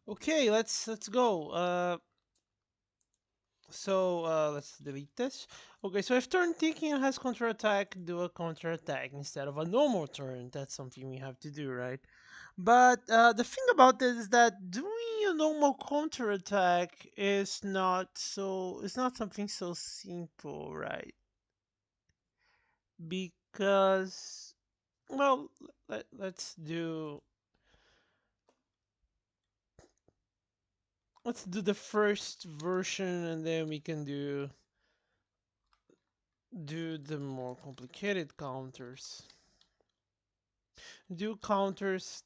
Okay, let's go. Let's delete this. Okay, so if turn taking has counterattack, do a counterattack instead of a normal turn. That's something we have to do, right? But the thing about this is that doing a normal counterattack is it's not something so simple, right? Because well, let's do the first version and then we can do the more complicated counters. Do counters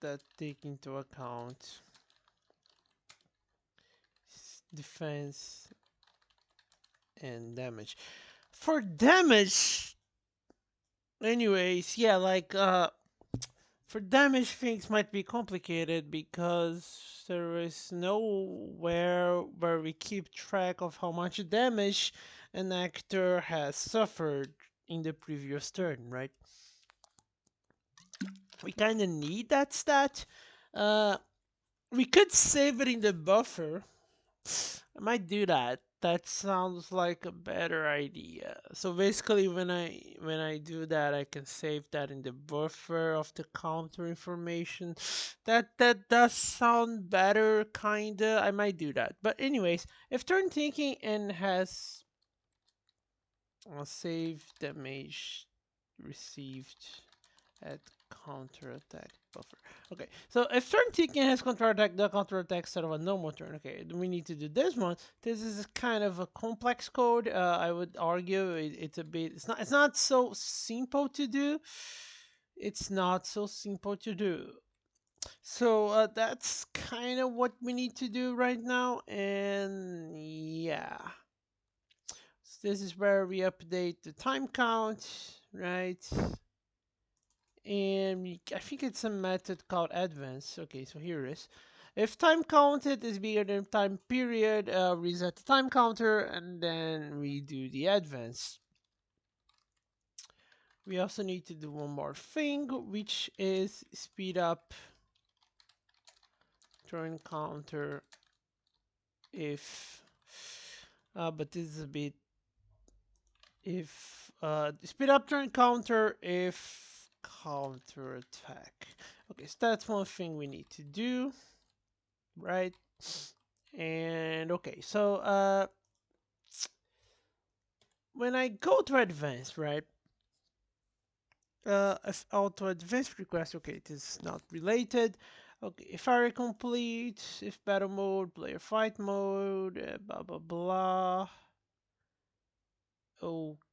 that take into account defense and damage. For damage, anyways, yeah, for damage things might be complicated because there is nowhere where we keep track of how much damage an actor has suffered in the previous turn, right? We kind of need that stat. Uh, we could save it in the buffer. I might do that. That sounds like a better idea. So basically, when I do that, I can save that in the buffer of the counter information. That does sound better, kinda. I might do that. But anyways, if turn thinking and has save damage received at counterattack buffer. Okay, so if turn taken has counterattack, the counterattack instead of a normal turn. Okay, we need to do this one. This is kind of a complex code. I would argue it's a bit. It's not so simple to do. It's not so simple to do. So that's kind of what we need to do right now, and yeah. So this is where we update the time count, right? And I think it's a method called advance. Okay, so here it is. If time counted is bigger than time period, reset the time counter and then redo the advance. We also need to do one more thing, which is speed up turn counter if, but this is a bit, if, speed up turn counter if counter attack. Okay, so that's one thing we need to do, right? And okay, so when I go to advanced, right? If auto advanced request, okay, it is not related. Okay, if area complete, if battle mode, player fight mode, blah blah blah. Okay,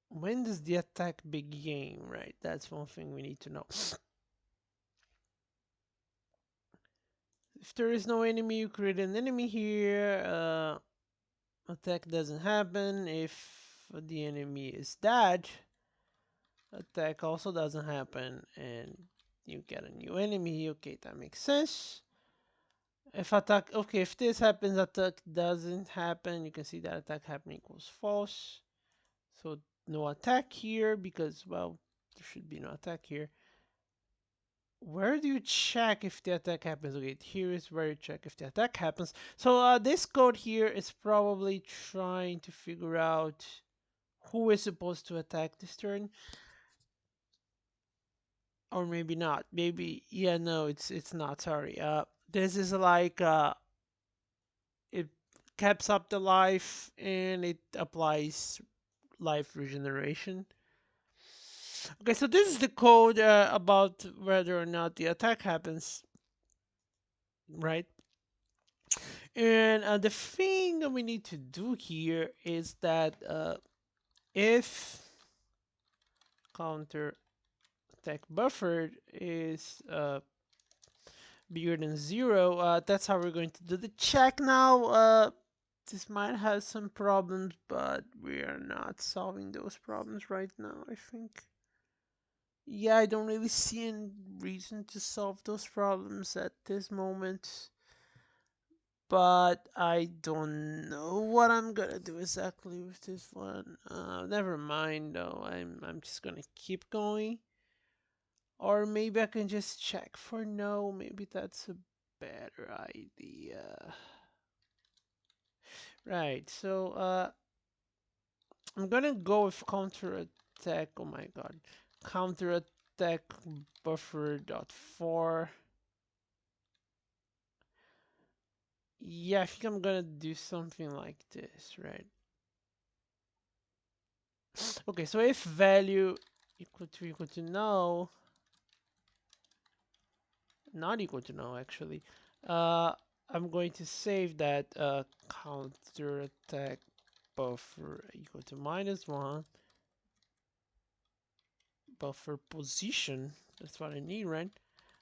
when does the attack begin? Right, that's one thing we need to know. If there is no enemy, you create an enemy here. Attack doesn't happen if the enemy is dead. Attack also doesn't happen and you get a new enemy. Okay, that makes sense. If attack, okay, if this happens, attack doesn't happen. You can see that attack happen equals false. So no attack here because, well, there should be no attack here. Where do you check if the attack happens? Okay, here is where you check if the attack happens. So this code here is probably trying to figure out who is supposed to attack this turn. Or maybe not. Maybe yeah, no, it's not. Sorry. This is like it caps up the life and it applies life regeneration. Okay, so this is the code about whether or not the attack happens, right? And the thing that we need to do here is that if counter attack buffered is bigger than 0, that's how we're going to do the check now. This might have some problems, but we are not solving those problems right now, I think. Yeah, I don't really see any reason to solve those problems at this moment. But I don't know what I'm gonna do exactly with this one. Never mind though. I'm just gonna keep going. Or maybe I can just check for no. Maybe that's a better idea. Right, so I'm gonna go with counter attack. Oh my god. Counter attack buffer dot four. Yeah, I think I'm gonna do something like this, right? Okay, so if value equal to no, not equal to no actually, uh, I'm going to save that counter attack buffer equal to -1 buffer position. That's what I need, right?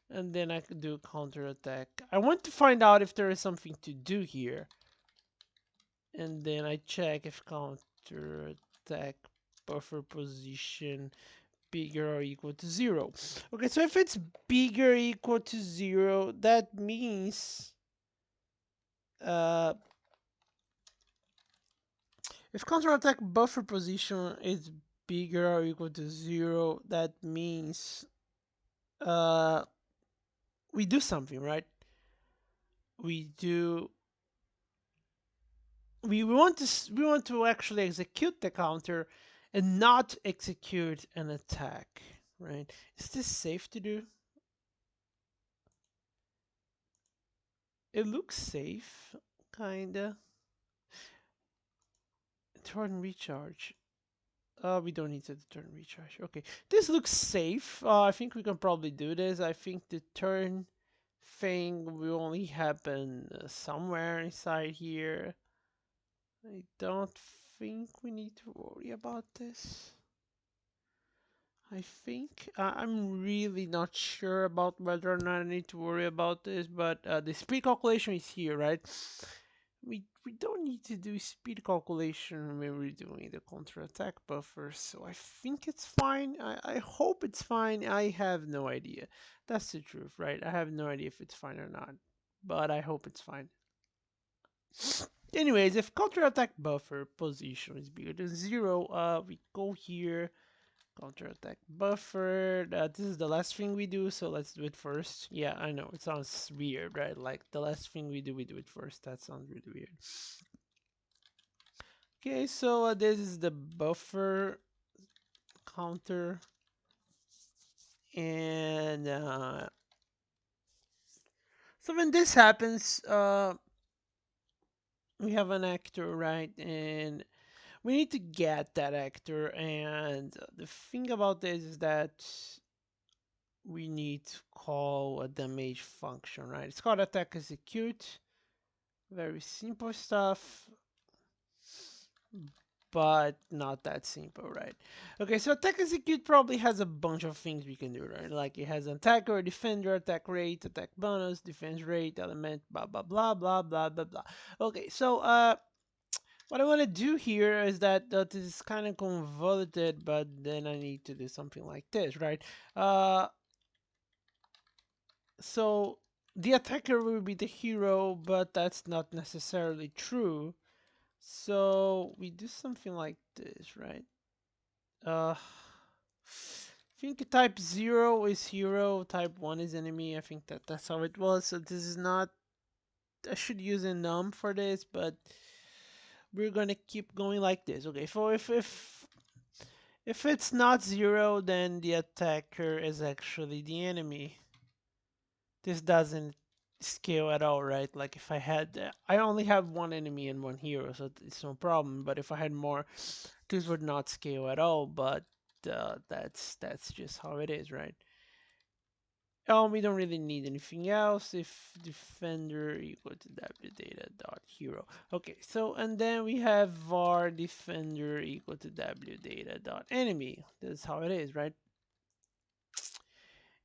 And then I could do counter attack. I want to find out if there is something to do here. And then I check if counter attack buffer position bigger or equal to 0. Okay, so if it's bigger or equal to 0, that means uh, if counter attack buffer position is bigger or equal to 0, that means uh, we do something, right? We do we want to actually execute the counter and not execute an attack, right? Is this safe to do? It looks safe, kinda. Turn recharge. We don't need to turn recharge. Okay, this looks safe. I think we can probably do this. I think the turn thing will only happen somewhere inside here. I don't think we need to worry about this. I think I'm really not sure about whether or not I need to worry about this, but the speed calculation is here, right? We don't need to do speed calculation when we're doing the counter attack buffer, so I think it's fine. I hope it's fine. I have no idea. That's the truth, right? I have no idea if it's fine or not, but I hope it's fine. Anyways, if counter attack buffer position is bigger than 0, we go here. Counter attack buffer. This is the last thing we do, so let's do it first. Yeah, I know it sounds weird, right? Like the last thing we do it first. That sounds really weird. Okay, so this is the buffer counter, and so when this happens, we have an actor, right? And we need to get that actor. And the thing about this is that we need to call a damage function, right? It's called attack execute. Very simple stuff, but not that simple, right? Okay, so attack execute probably has a bunch of things we can do, right? Like it has attacker, defender, attack rate, attack bonus, defense rate, element, blah blah blah blah blah blah blah. Okay, so what I want to do here is that this is kind of convoluted, but then I need to do something like this, right? So the attacker will be the hero, but that's not necessarily true. So we do something like this, right? I think type 0 is hero, type 1 is enemy. I think that's how it was. So this is not, I should use a num for this, but we're gonna keep going like this. Okay, so if it's not 0, then the attacker is actually the enemy. This doesn't scale at all, right? Like if I had, I only have one enemy and one hero, so it's no problem. But if I had more, this would not scale at all. But that's just how it is, right? Oh, we don't really need anything else. If defender equal to w data dot hero. Okay, so and then we have var defender equal to w data dot enemy. That's how it is, right?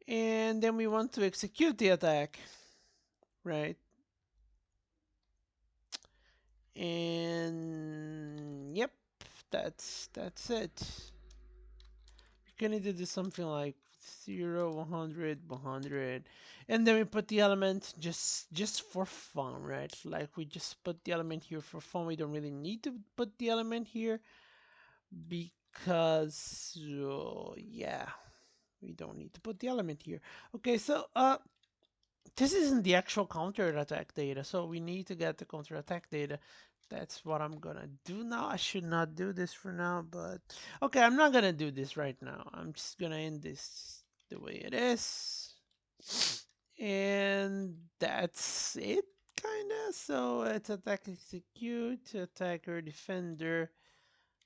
And then we want to execute the attack, right? And yep, that's it. We're gonna do something like 0, 100, 100, and then we put the element just for fun, right? Like we just put the element here for fun. We don't really need to put the element here because yeah, We don't need to put the element here. Okay, so this isn't the actual counterattack data, so we need to get the counterattack data. That's what I'm gonna do now. I should not do this for now, but okay, I'm not gonna do this right now. I'm just gonna end this the way it is. And that's it, kinda. So it's attack, execute, attacker, defender,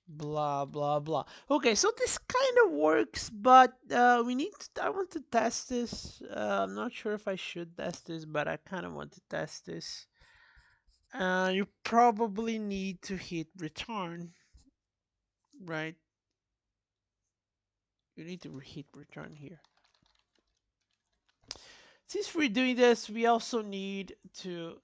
blah blah blah. Okay, so this kind of works, but we need to, I want to test this. I'm not sure if I should test this, but I kind of want to test this. You probably need to hit return, right? You need to hit return here. Since we're doing this, we also need to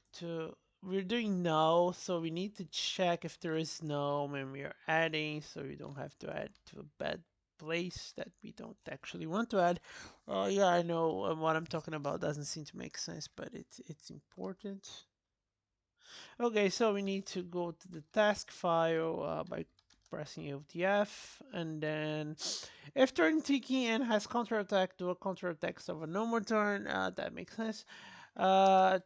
we're doing no, so we need to check if there is no when we are adding, so we don't have to add to a bad place that we don't actually want to add. Yeah, I know what I'm talking about doesn't seem to make sense, but it's important. Okay, so we need to go to the task file by pressing OTF, and then if turn ticking and has counterattack, do a counterattack of a normal turn. That makes sense.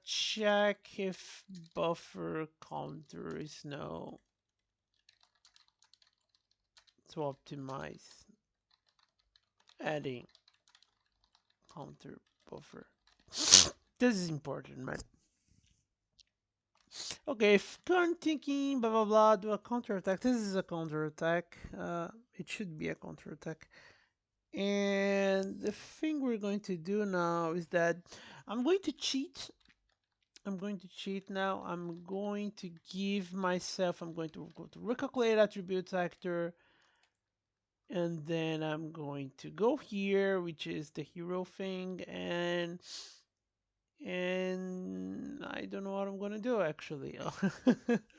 Check if buffer counter is no to optimize adding counter buffer. This is important, right? Okay, if current thinking, blah blah blah, do a counterattack. This is a counterattack. It should be a counterattack. And the thing we're going to do now is that I'm going to cheat. I'm going to cheat now. I'm going to give myself, I'm going to go to recalculate attributes actor, and then I'm going to go here, which is the hero thing, and I don't know what I'm gonna do actually.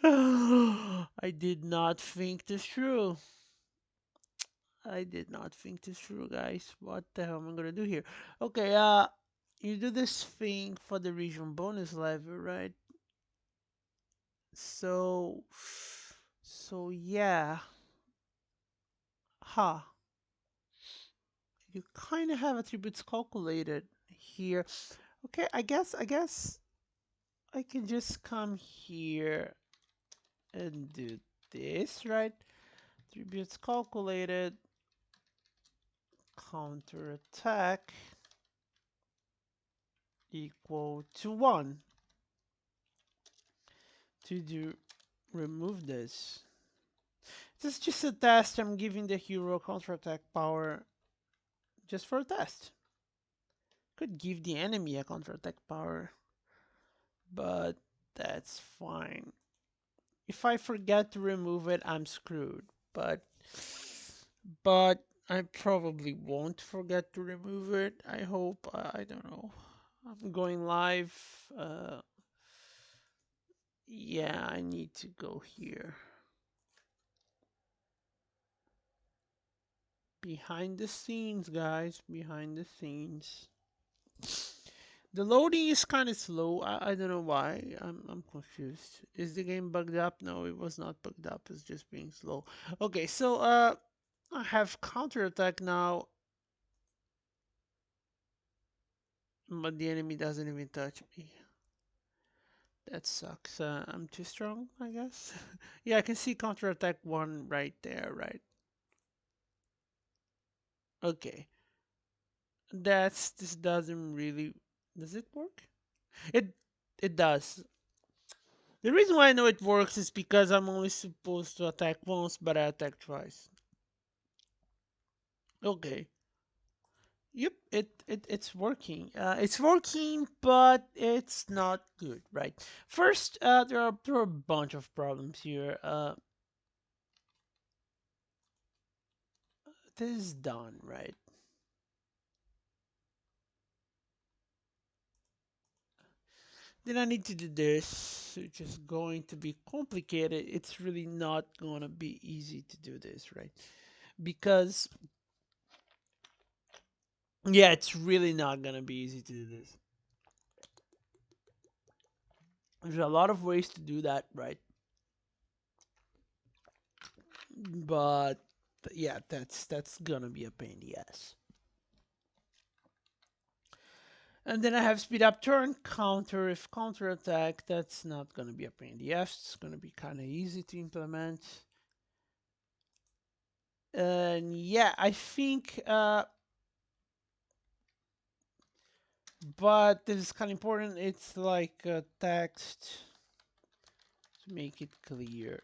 I did not think this through. I did not think this through, guys. What the hell am I gonna do here? Okay, you do this thing for the region bonus level, right? So yeah, ha. You kind of have attributes calculated here. Okay, I guess I can just come here and do this, right? Attributes calculated, counter attack equal to 1 to do remove this. This is just a test. I'm giving the hero counterattack power just for a test. Could give the enemy a counterattack power, but that's fine. If I forget to remove it, I'm screwed. But I probably won't forget to remove it. I hope. I don't know. I'm going live. Yeah, I need to go here. Behind the scenes, guys. Behind the scenes. The loading is kind of slow. I don't know why. I'm confused. Is the game bugged up? No, it was not bugged up. It's just being slow. Okay, so I have counterattack now, but the enemy doesn't even touch me. That sucks. I'm too strong, I guess. Yeah, I can see counterattack 1 right there, right? Okay. This doesn't really, does it work? It it does. The reason why I know it works is because I'm only supposed to attack once, but I attack twice. Okay. Yep, it's working. It's working, but it's not good, right? First, there are a bunch of problems here. This is done, right? Then I need to do this, which is going to be complicated. It's really not gonna be easy to do this, right? Because yeah, it's really not gonna be easy to do this. There's a lot of ways to do that, right? But yeah, that's gonna be a pain in the ass. And then I have speed up turn, counter if counter attack. That's not going to be a pain in the ass. It's going to be kind of easy to implement. And yeah, I think, but this is kind of important. It's like text to make it clear.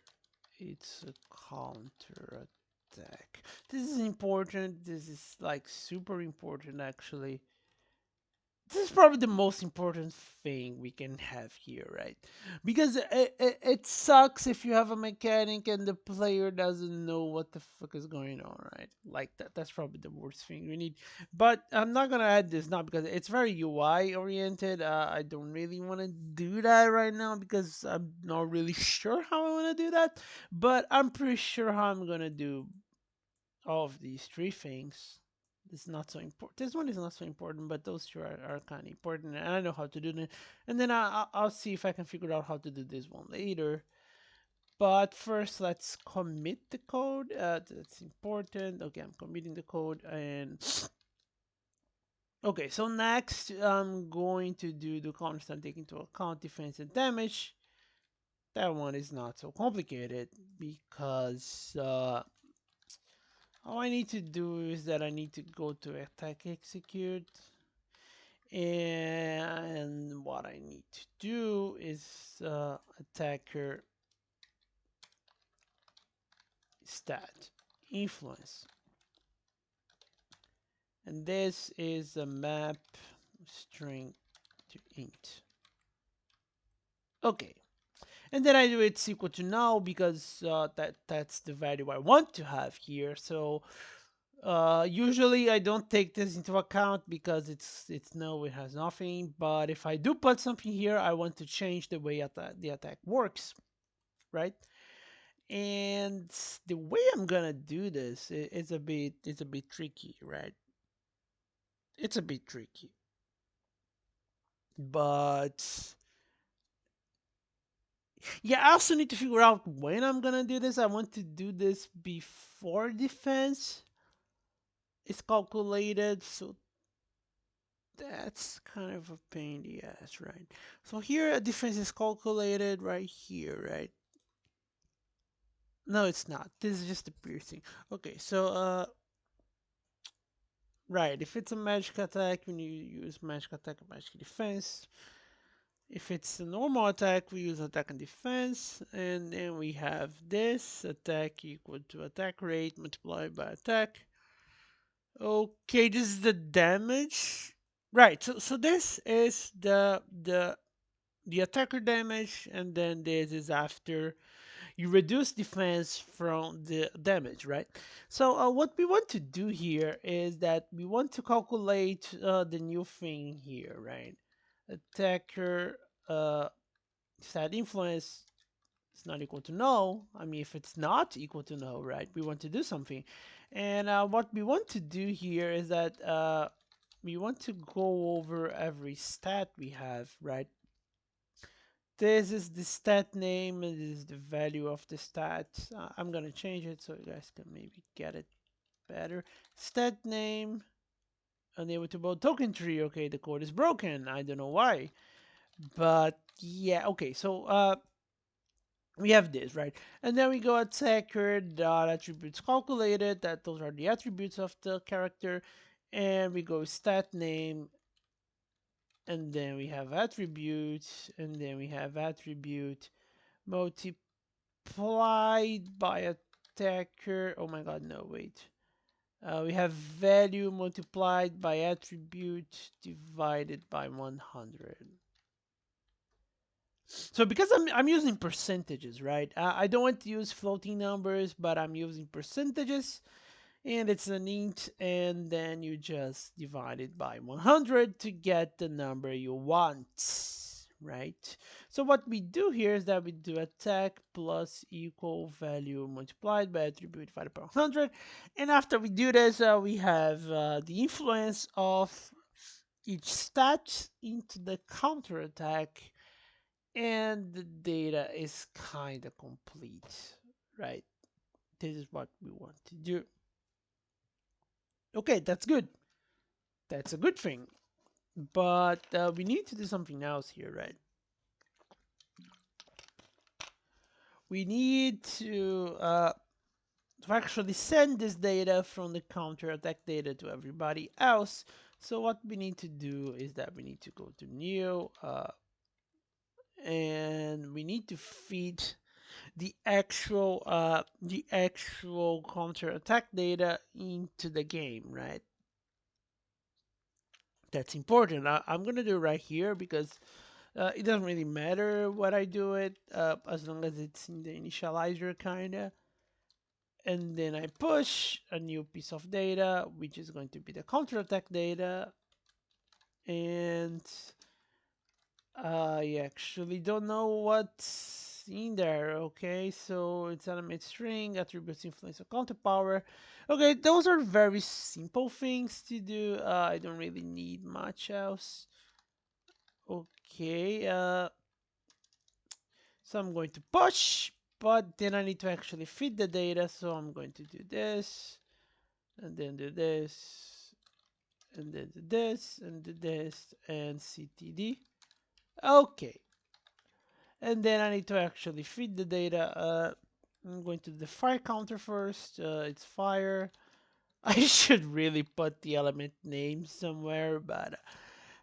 It's a counter attack. This is important. This is like super important actually. This is probably the most important thing we can have here, right? Because it sucks if you have a mechanic and the player doesn't know what the fuck is going on, right? Like that's probably the worst thing we need. But I'm not gonna add this now because it's very UI oriented. I don't really want to do that right now because I'm not really sure how I want to do that. But I'm pretty sure how I'm gonna do all of these three things. It's not so important. This one is not so important, but those two are kind of important, and I know how to do them. And then I'll see if I can figure out how to do this one later. But first, let's commit the code. That's important. Okay, I'm committing the code, and okay. So next, I'm going to do the constant take into account defense and damage. That one is not so complicated because all I need to do is that I need to go to attack execute, and what I need to do is attacker stat influence, and this is a map string to int. Okay, and then I do it's equal to null because that's the value I want to have here. So usually I don't take this into account because it's null, it has nothing. But if I do put something here, I want to change the way the attack works, right? And the way I'm gonna do this is a bit tricky, right? It's a bit tricky, but yeah, I also need to figure out when I'm gonna do this. I want to do this before defense is calculated, so that's kind of a pain in the ass, right? So here a defense is calculated right here, right? No, it's not. This is just a piercing. Okay, so right, if it's a magic attack, when you use magic attack and magic defense. If it's a normal attack, we use attack and defense, and then we have this attack equal to attack rate multiplied by attack. Okay, this is the damage. Right, so this is the attacker damage, and then this is after you reduce defense from the damage, right? So what we want to do here is that we want to calculate the new thing here, right? Attacker stat influence is not equal to null. I mean, if it's not equal to null, right, we want to do something. And what we want to do here is that we want to go over every stat we have, right? This is the stat name, and this is the value of the stat. I'm gonna change it so you guys can maybe get it better. Stat name, unable to build token tree. Okay, the code is broken. I don't know why, but yeah. Okay, so we have this, right? And then we go attacker dot attributes calculated. That those are the attributes of the character, and we go stat name, and then we have attributes, and then we have attribute multiplied by attacker. Oh my god, no, wait. We have value multiplied by attribute divided by 100. So because I'm using percentages, right? I don't want to use floating numbers, but I'm using percentages, and it's an int, and then you just divide it by 100 to get the number you want, right? So what we do here is that we do attack plus equal value multiplied by attribute divided by 100, and after we do this, we have the influence of each stat into the counter attack, and the data is kind of complete, right? This is what we want to do. Okay, that's good. That's a good thing. But we need to do something else here, right? We need to actually send this data from the counterattack data to everybody else. So what we need to do is that we need to go to new and we need to feed the actual counterattack data into the game, right? That's important. I'm gonna do it right here because it doesn't really matter what I do it as long as it's in the initializer kinda. And then I push a new piece of data, which is going to be the counterattack data. And I actually don't know what's in there. Okay, so it's animate string, attributes, influence, or counter power. Okay, those are very simple things to do. I don't really need much else. Okay, so I'm going to push, but then I need to actually feed the data. So I'm going to do this, and then do this, and then do this, and do this, and ctd. Okay, and then I need to actually feed the data. I'm going to do the fire counter first. It's fire. I should really put the element name somewhere, but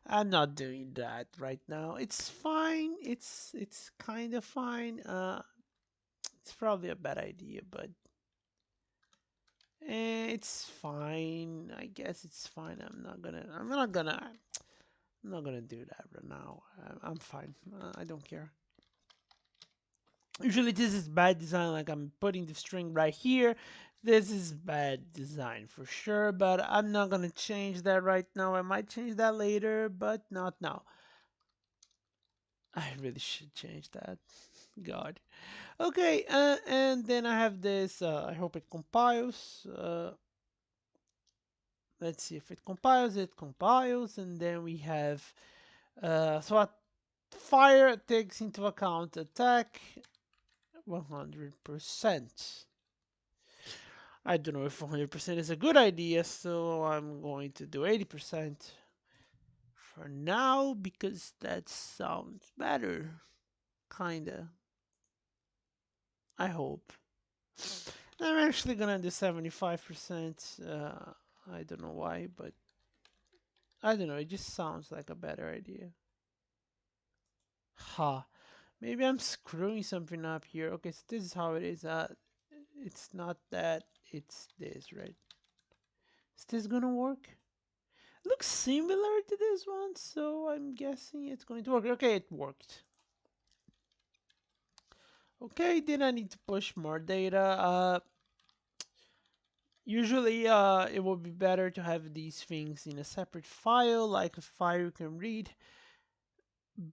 I'm not doing that right now. It's fine. It's kind of fine. It's probably a bad idea, but it's fine. I guess it's fine. I'm not gonna do that right now. I'm fine. I don't care. Usually this is bad design, like I'm putting the string right here. This is bad design for sure, but I'm not gonna change that right now. I might change that later, but not now. I really should change that. God. Okay, and then I have this. I hope it compiles. Let's see if it compiles. It compiles, and then we have. So what fire takes into account attack 100%. I don't know if 100% is a good idea, so I'm going to do 80% for now because that sounds better. Kinda. I hope. I'm actually gonna do 75%. I don't know why, but I don't know. It just sounds like a better idea. Ha. Maybe I'm screwing something up here. Okay, so this is how it is. It's not that. It's this, right? Is this gonna work? Looks similar to this one, so I'm guessing it's going to work. Okay, it worked. Okay, then I need to push more data. Usually, it would be better to have these things in a separate file, like a file you can read,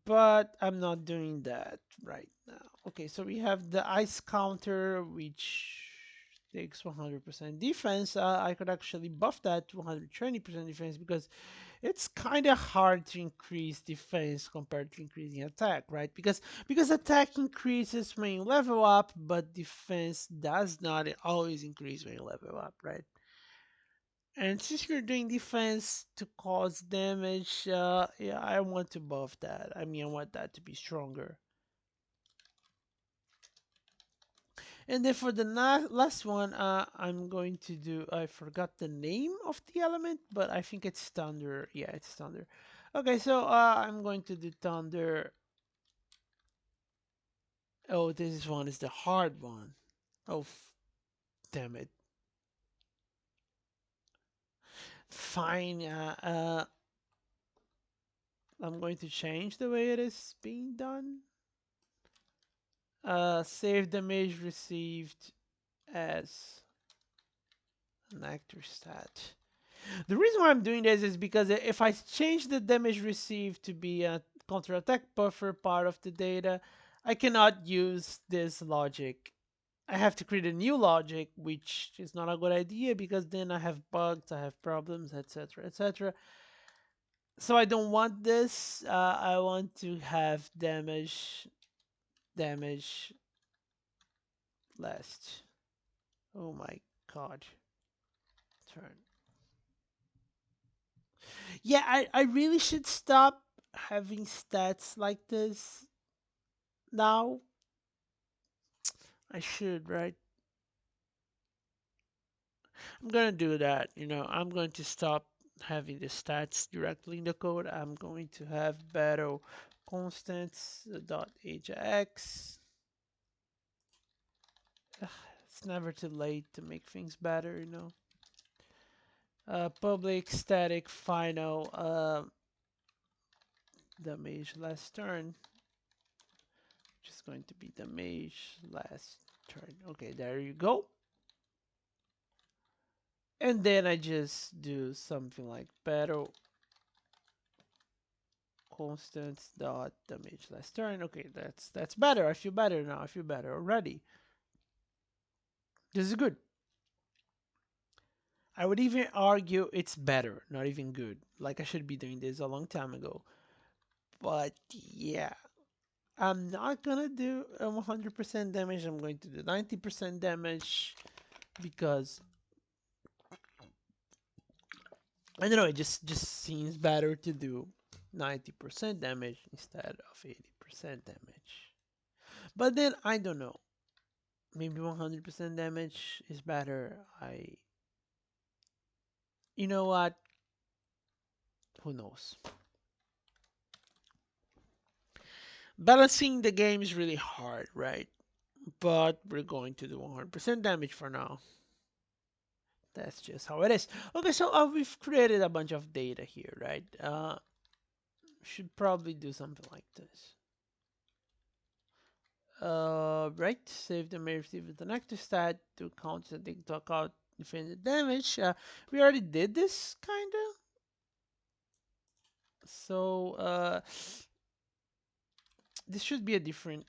but I'm not doing that right now. Okay, so we have the ice counter, which takes 100% defense. I could actually buff that to 120% defense because it's kind of hard to increase defense compared to increasing attack, right? Because attack increases when you level up, but defense does not always increase when you level up, right? And since you're doing defense to cause damage, yeah, I want to buff that. I mean, I want that to be stronger. And then for the last one, I'm going to do, I forgot the name of the element, but I think it's thunder. Yeah, it's thunder. Okay, so I'm going to do thunder. Oh, this one is the hard one. Oh, damn it. Fine. I'm going to change the way it is being done. Save damage received as an actor stat. The reason why I'm doing this is because if I change the damage received to be a counterattack buffer part of the data, I cannot use this logic. I have to create a new logic, which is not a good idea because then I have bugs, I have problems, etc., etc. So I don't want this. I want to have damage last. Oh my god. Turn. Yeah, I really should stop having stats like this now. I should, right? I'm gonna do that. I'm going to stop having the stats directly in the code. I'm going to have battle constants dot ajax. It's never too late to make things better. Public static final damage last turn, which is going to be damage last turn. Okay, there you go. And then I just do something like battle constants dot damage last turn. Okay, that's better. I feel better now. I feel better already. This is good. I would even argue it's better, not even good. Like I should be doing this a long time ago. But yeah, I'm not gonna do 100% damage. I'm going to do 90% damage because I don't know. It just seems better to do 90% damage instead of 80% damage. But then I don't know. Maybe 100% damage is better. You know what? Who knows? Balancing the game is really hard, right? But we're going to do 100% damage for now. That's just how it is. Okay, so we've created a bunch of data here, right? Should probably do something like this. Right, save the may receive with an active stat to count the TikTok out defended damage. We already did this, kinda. So, this should be a different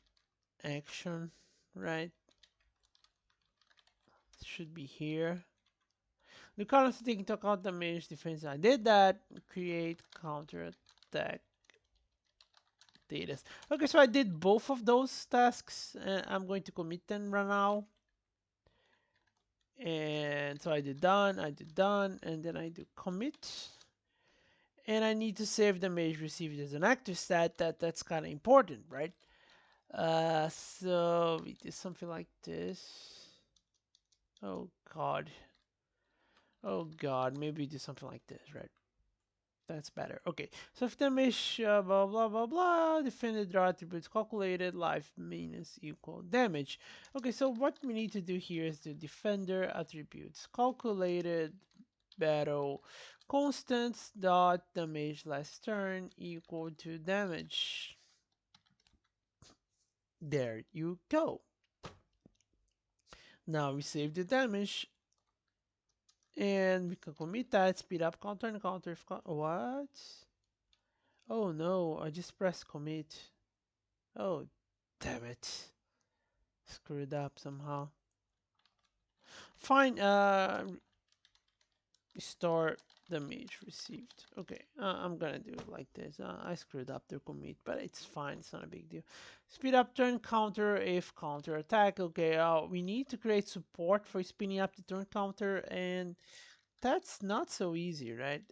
action, right? It should be here. The columns take into account the damage defense. I did that. Create counter attack data. Okay, so I did both of those tasks. I'm going to commit them right now. And so I did done, and then I do commit. And I need to save the damage received as an active stat. That's kind of important, right? So we do something like this. Oh God. Oh God. Maybe we do something like this, right? That's better. Okay. So if damage blah blah blah blah, defended draw attributes calculated, life minus equal damage. Okay, so what we need to do here is the defender attributes calculated battle constants dot damage last turn equal to damage. There you go. Now we save the damage and we can commit that, speed up counter and counter if what? Oh no, I just pressed commit. Oh, damn it. Screwed up somehow. Fine, restore damage received. Okay, I'm gonna do it like this. I screwed up the commit, but it's fine. It's not a big deal. Speed up turn counter if counter attack. Okay, we need to create support for spinning up the turn counter, and that's not so easy, right?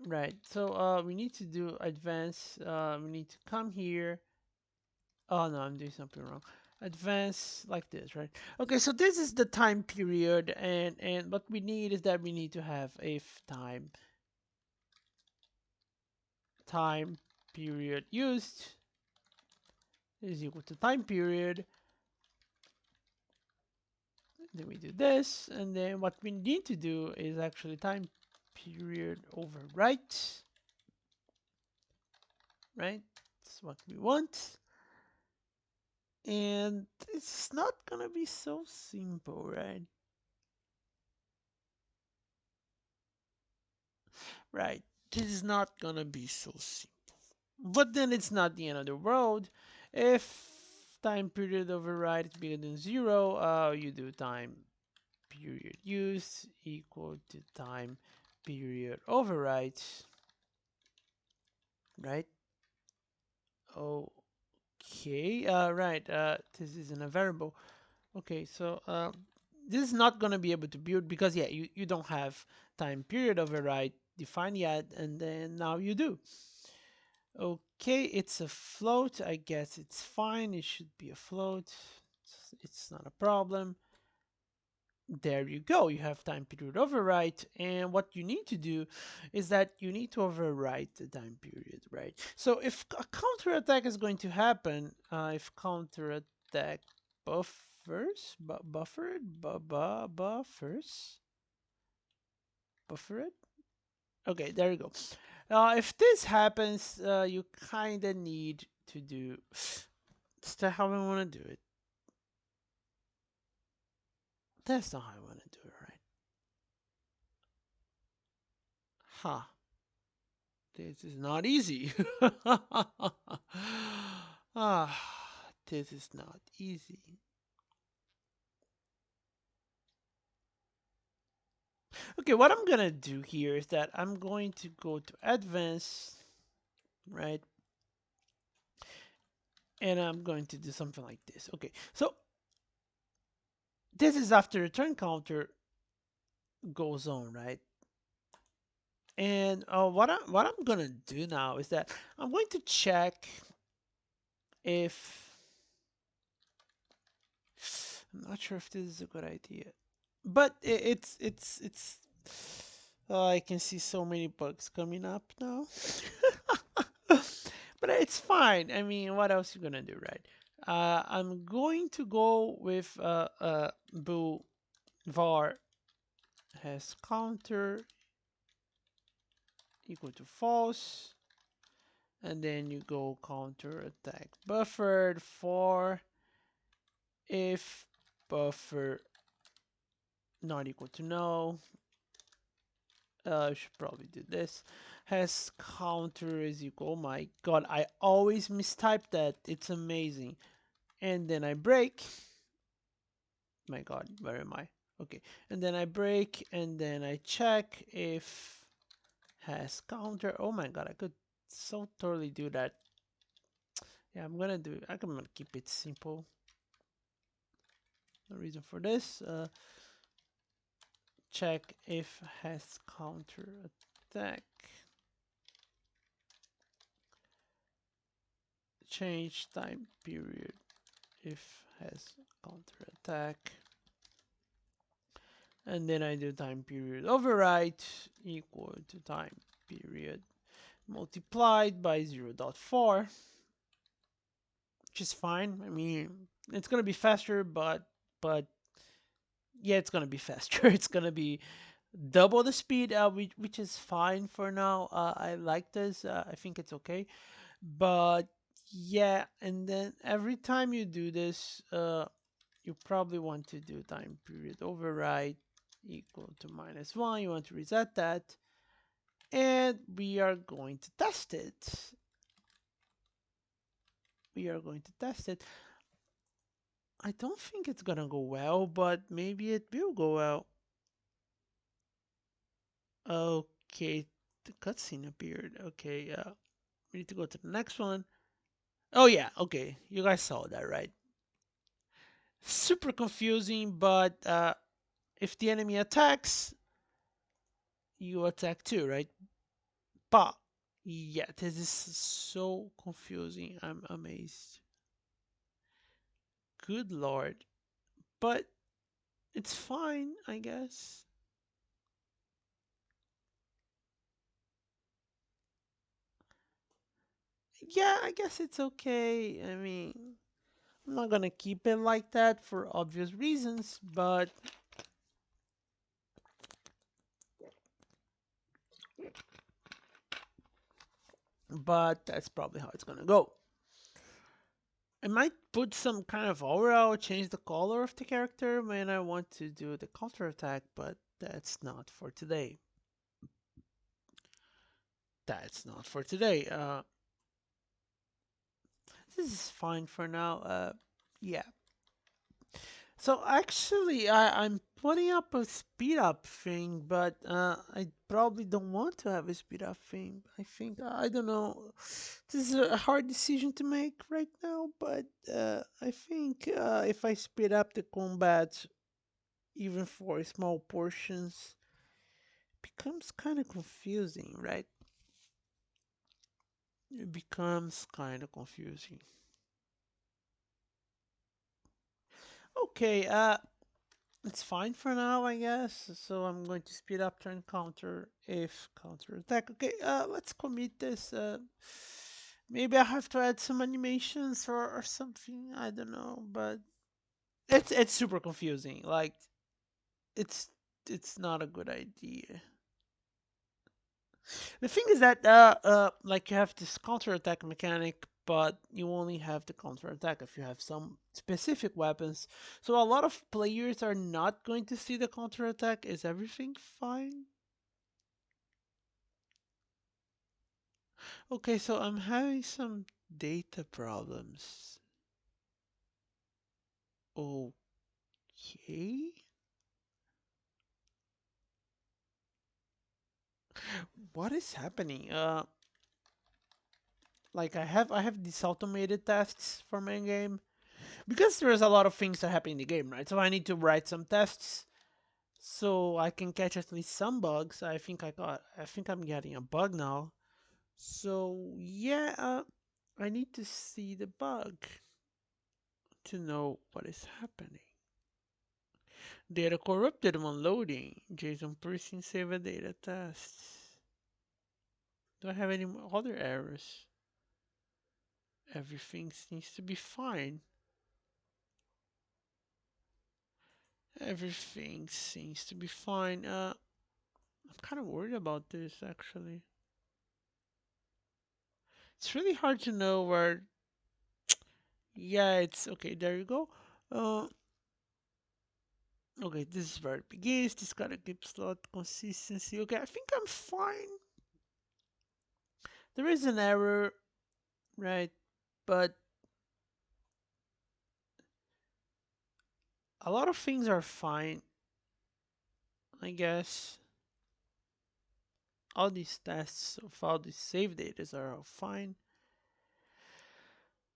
Right. So we need to do advance. We need to come here. Oh no, I'm doing something wrong. Advance like this, right? Okay, so this is the time period, and what we need is that we need to have if time period used is equal to time period. Then we do this, and then what we need to do is actually time period overwrite, right? That's what we want. And it's not gonna be so simple, right? Right. This is not gonna be so simple. But then it's not the end of the world. If time period override is bigger than 0, you do time period use equal to time period override, right? Okay, right, this isn't a variable. Okay, so this is not gonna be able to build because yeah, you don't have time period override defined yet, and then now you do. Okay, it's a float. I guess it's fine. It should be a float. It's not a problem. There you go. You have time period override. And what you need to do is that you need to overwrite the time period, right? So if a counterattack is going to happen, if counterattack buffers, buffered, buffers, buffered. Okay, there you go. If this happens, you kind of need to do. Is that how I want to do it? That's not how I want to do it, right? Huh. This is not easy. This is not easy. Okay, what I'm gonna do here is that I'm going to go to advanced, right? And I'm going to do something like this. Okay, so this is after return counter goes on, right? And what I'm gonna do now is that I'm going to check if I'm not sure if this is a good idea, but it's. Oh, I can see so many bugs coming up now, but it's fine. I mean, what else you gonna do, right? I'm going to go with bool var has counter equal to false, and then you go counter attack buffered for if buffer not equal to no. I should probably do this. Has counter is equal. Oh my god, I always mistype that. It's amazing. And then I break. My god, where am I? Okay. And then I break and then I check if has counter. Oh my god, I could so totally do that. Yeah, I'm gonna keep it simple. No reason for this. Check if has counter attack. Change time period if has counter attack. And then I do time period override equal to time period multiplied by 0.4, which is fine. I mean, it's gonna be faster, but yeah, it's gonna be faster. It's gonna be double the speed, which is fine for now. I like this. I think it's okay. But yeah, and then every time you do this, you probably want to do time period override equal to -1. You want to reset that, and we are going to test it. We are going to test it. I don't think it's gonna go well, but maybe it will go well. Okay, the cutscene appeared. Okay, we need to go to the next one. Oh yeah, okay, you guys saw that, right? Super confusing, but if the enemy attacks, you attack too, right? But yeah, this is so confusing. I'm amazed. Good lord. But it's fine, I guess. Yeah, I guess it's okay. I mean, I'm not gonna keep it like that for obvious reasons, but that's probably how it's gonna go. I might put some kind of aura or change the color of the character when I want to do the counter attack, but that's not for today. That's not for today. This is fine for now. Yeah. So actually, I'm putting up a speed up thing, but I probably don't want to have a speed up thing. I think I don't know. This is a hard decision to make right now, but I think if I speed up the combat, even for small portions, becomes kind of confusing, right? It becomes kind of confusing. Okay, it's fine for now, I guess. So I'm going to speed up turn counter if counter attack. Okay, let's commit this. Maybe I have to add some animations or something. I don't know, but it's super confusing. Like it's it's not a good idea. The thing is that like you have this counter attack mechanic, but you only have the counter attack if you have some specific weapons. So a lot of players are not going to see the counter attack. Is everything fine? Okay, so I'm having some data problems. Okay. What is happening? Like I have these automated tests for my game because there's a lot of things that happen in the game, right? So I need to write some tests so I can catch at least some bugs. I think I'm getting a bug now. So yeah, I need to see the bug to know what is happening. Data corrupted when loading. JSON pressing save a data test. Do I have any other errors? Everything seems to be fine. Everything seems to be fine. I'm kind of worried about this actually. It's really hard to know where. Yeah, it's okay. There you go. Uh, okay, this is where it begins. This gotta keep slot consistency. Okay, I think I'm fine. There is an error, right? But a lot of things are fine, I guess. All these tests of all these save data are all fine.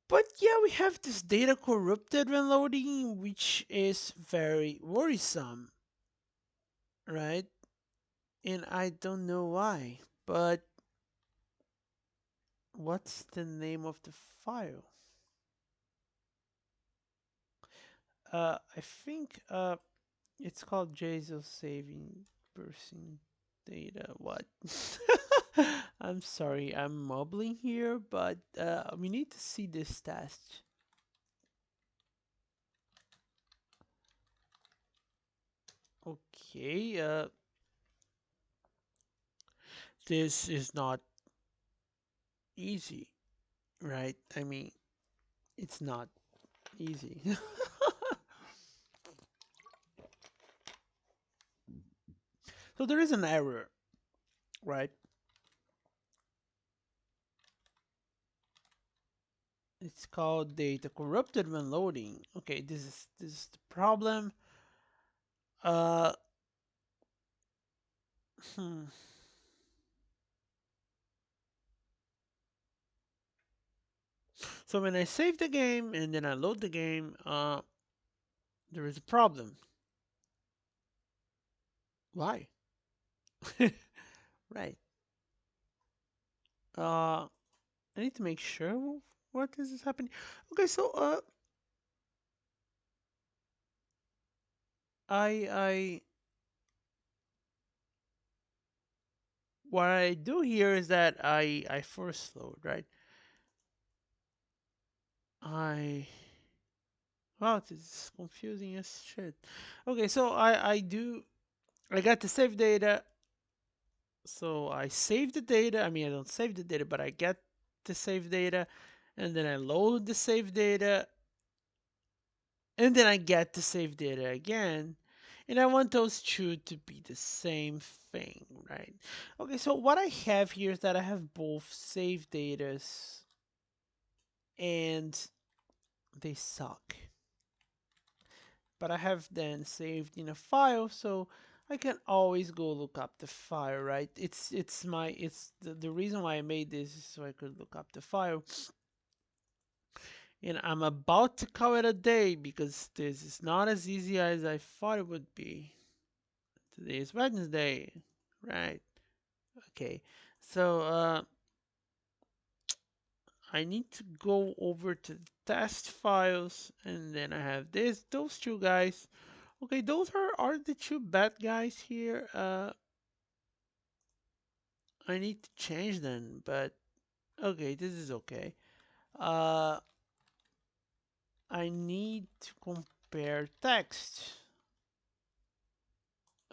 But yeah, we have this data corrupted when loading, which is very worrisome, right? And I don't know why. But what's the name of the file? I think it's called JSON saving person data. What? I'm sorry, I'm mumbling here, but we need to see this test. Okay, this is not easy, right? I mean, it's not easy. So there is an error, right? It's called data corrupted when loading. Okay, this is the problem. Uh, hmm. So when I save the game and then I load the game, there is a problem. Why? Right. I need to make sure what is happening. Okay, so I what I do here is that I first load, right? I Wow, this is confusing as shit. Okay, so I got the save data. So I save the data. I mean, I don't save the data, but I get the save data, and then I load the save data, and then I get the save data again. And I want those two to be the same thing, right? Okay, so what I have here is that I have both save datas and they suck. But I have them saved in a file, so I can always go look up the file, right? It's the reason why I made this is so I could look up the file. And I'm about to call it a day because this is not as easy as I thought it would be. Today is Wednesday, right? Okay, so I need to go over to the test files, and then I have those two guys. Okay, those are the two bad guys here. I need to change them, but okay, this is okay. Uh, I need to compare text.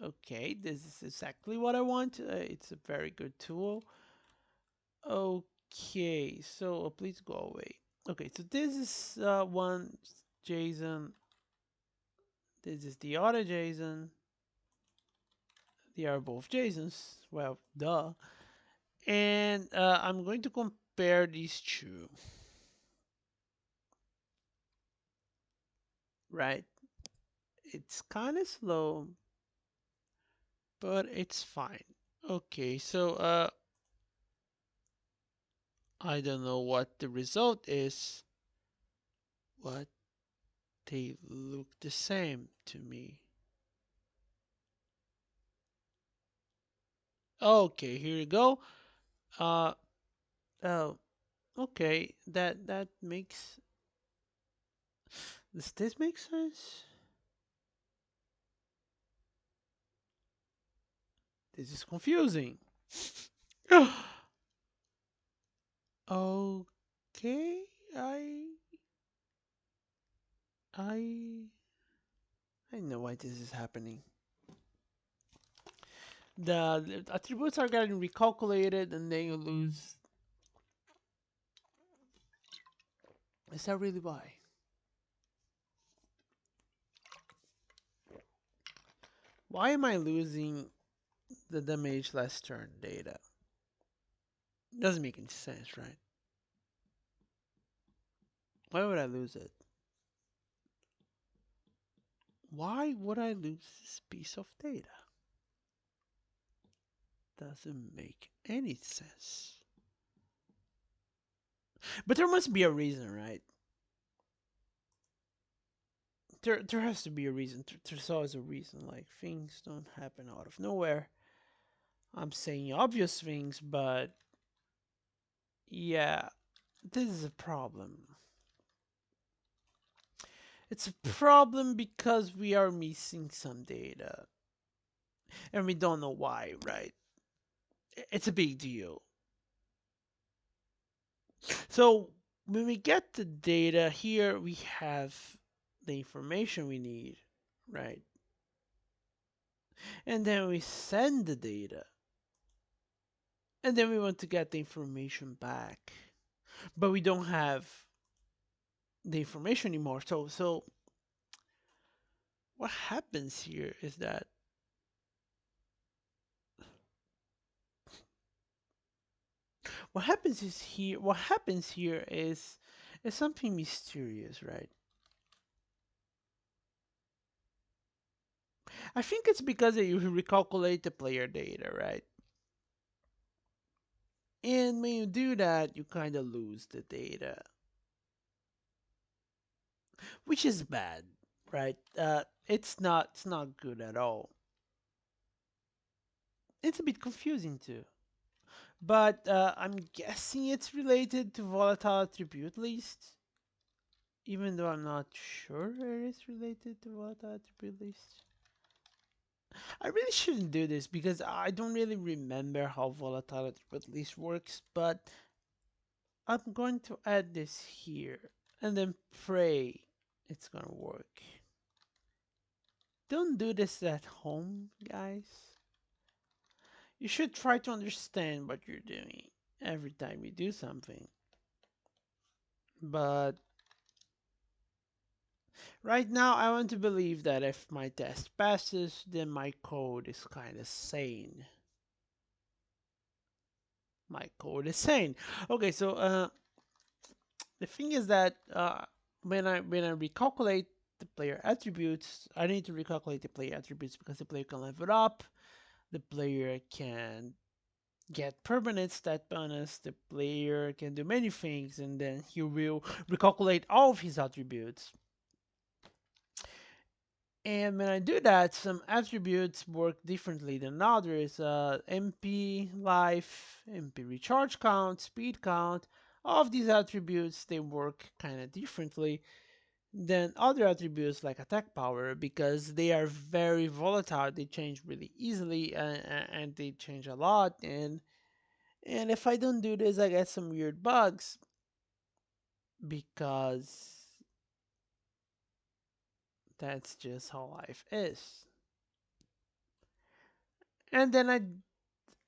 Okay, this is exactly what I want. It's a very good tool. Okay, so please go away. Okay, so this is one JSON. This is the other JSON. They are both JSONs. Well, duh. And I'm going to compare these two, right? It's kind of slow, but it's fine. Okay, so I don't know what the result is, but they look the same to me. Okay, here you go. Uh, oh, okay, that makes, does this make sense? This is confusing. Okay, I I know why this is happening. The attributes are getting recalculated and then you lose. Is that really why? Why am I losing the damage last turn data? Doesn't make any sense, right? Why would I lose it? Why would I lose this piece of data? Doesn't make any sense. But there must be a reason, right? There has to be a reason. There's always a reason. Like things don't happen out of nowhere. I'm saying obvious things, but yeah, this is a problem. It's a problem because we are missing some data and we don't know why, right? It's a big deal. So when we get the data here, we have the information we need, right? And then we send the data. And then we want to get the information back. But we don't have the information anymore. So what happens here is that what happens here is something mysterious, right? I think it's because you recalculate the player data, right? And when you do that, you kind of lose the data, which is bad, right? It's not good at all. It's a bit confusing too, but I'm guessing it's related to volatile attribute list, even though I'm not sure it is related to volatile attribute list. I really shouldn't do this because I don't really remember how volatile attribute list works, but I'm going to add this here and then pray it's gonna work. Don't do this at home, guys. You should try to understand what you're doing every time you do something. But right now, I want to believe that if my test passes, then my code is kind of sane. My code is sane. Okay, so the thing is that when I recalculate the player attributes, I need to recalculate the player attributes because the player can level up, the player can get permanent stat bonus, the player can do many things, and then he will recalculate all of his attributes. And when I do that, some attributes work differently than others. MP life, MP recharge count, speed count, all of these attributes, they work kind of differently than other attributes like attack power because they are very volatile. They change really easily and they change a lot. And if I don't do this, I get some weird bugs because that's just how life is. And then I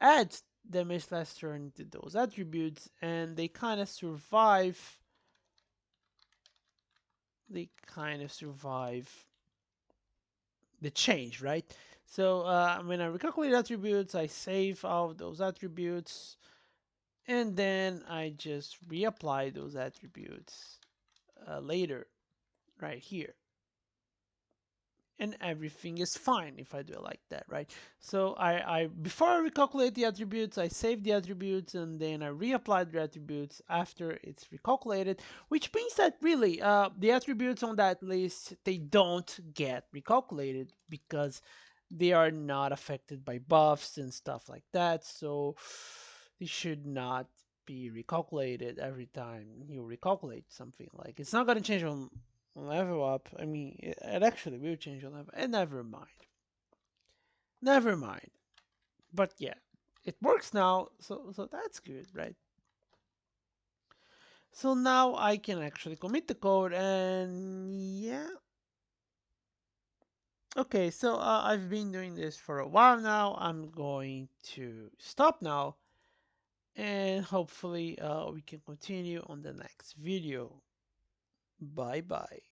add damage last turn to those attributes, and they kind of survive. They kind of survive the change, right? So when I recalculate attributes, I save all of those attributes, and then I just reapply those attributes later, right here. And everything is fine if I do it like that, right? So I before I recalculate the attributes, I save the attributes and then I reapply the attributes after it's recalculated, which means that really the attributes on that list, they don't get recalculated because they are not affected by buffs and stuff like that. So they should not be recalculated every time you recalculate something. Like it's not going to change on level up. I mean, it actually will change your level. And never mind. Never mind. But yeah, it works now, so that's good, right? So now I can actually commit the code, and yeah. Okay, so I've been doing this for a while now. I'm going to stop now, and hopefully we can continue on the next video. Bye bye.